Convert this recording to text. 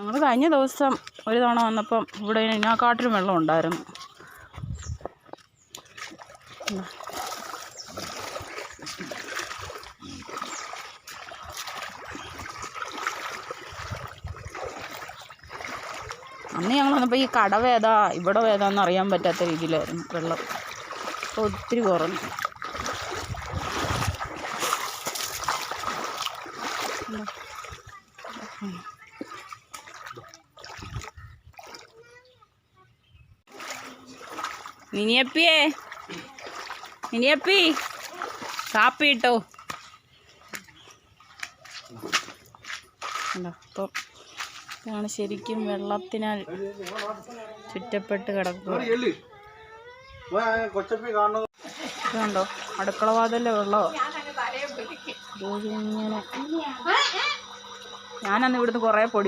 ഞങ്ങൾ കഴിഞ്ഞ ദിവസം ഒരു തവണ വന്നപ്പം ഇവിടെ ഇതിനെക്കാട്ടിലും വെള്ളം ഉണ്ടായിരുന്നു. അന്ന് ഞങ്ങൾ വന്നപ്പോൾ ഈ കടവേതാ ഇവിടെ വേതാന്ന് അറിയാൻ പറ്റാത്ത രീതിയിലായിരുന്നു വെള്ളം. അപ്പോൾ ഒത്തിരി കുറഞ്ഞു. മിനിയപ്പി കാപ്പി ഇട്ടോ. അപ്പോൾ ഇതാണ് ശരിക്കും വെള്ളത്തിനാൽ ചുറ്റപ്പെട്ട് കിടക്കുക. ഇതുണ്ടോ അടുക്കള വാതിലെ വെള്ളമോ? ഇങ്ങനെ ഞാനന്ന് ഇവിടുന്ന് കുറേ പൊടി